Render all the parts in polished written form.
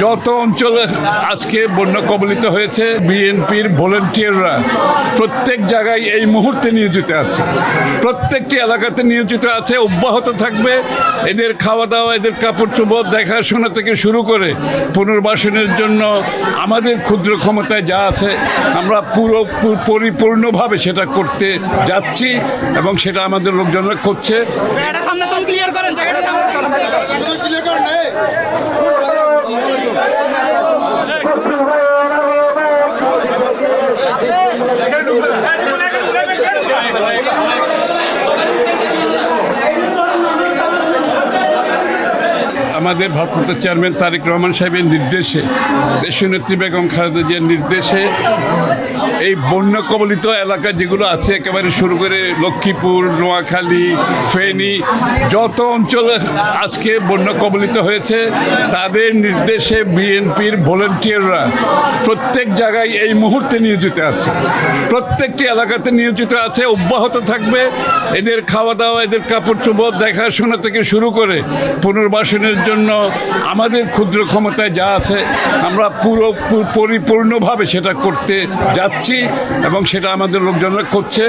যত অঞ্চলে আজকে বন্যা কবলিত হয়েছে বিএনপির ভলেন্টিয়াররা প্রত্যেক জায়গায় এই মুহূর্তে নিয়োজিত আছে, প্রত্যেকটি এলাকাতে নিয়োজিত আছে, অব্যাহত থাকবে। এদের খাওয়া দাওয়া, এদের কাপড় চোপড় দেখাশোনা থেকে শুরু করে পুনর্বাসনের জন্য আমাদের ক্ষুদ্র ক্ষমতায় যা আছে আমরা পরিপূর্ণভাবে সেটা করতে যাচ্ছি এবং সেটা আমাদের লোকজনরা করছে। আমাদের ভারপ্রাপ্ত চেয়ারম্যান তারেক রহমান সাহেবের নির্দেশে, দেশনেত্রী বেগম খালেদা জিয়ার নির্দেশে এই বন্যা কবলিত এলাকা যেগুলো আছে একেবারে শুরু করে লক্ষ্মীপুর, নোয়াখালী, ফেনী, যত অঞ্চলে আজকে বন্যা কবলিত হয়েছে তাদের নির্দেশে বিএনপির ভলেন্টিয়াররা প্রত্যেক জায়গায় এই মুহূর্তে নিয়োজিত আছে, প্রত্যেকটি এলাকাতে নিয়োজিত আছে, অব্যাহত থাকবে। এদের খাওয়া দাওয়া, এদের কাপড় চোপড় দেখাশোনা থেকে শুরু করে পুনর্বাসনের জন্য আমাদের ক্ষুদ্র ক্ষমতায় যা আছে আমরা পরিপূর্ণভাবে সেটা করতে যাচ্ছি এবং সেটা আমাদের লোকজনরা করছে।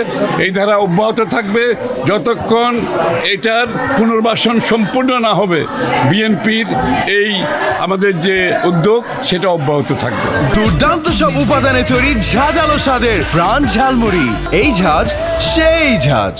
এই ধারা অব্যাহত থাকবে যতক্ষণ এটার পুনর্বাসন সম্পূর্ণ না হবে। বিএনপির এই আমাদের যে উদ্যোগ সেটা অব্যাহত থাকবে। দুর্দান্ত সব উপাদানে তৈরি ঝাঁঝালো স্বাদের প্রাণ ঝালমুড়ি, এই ঝাঁজ সেই ঝাঁজ।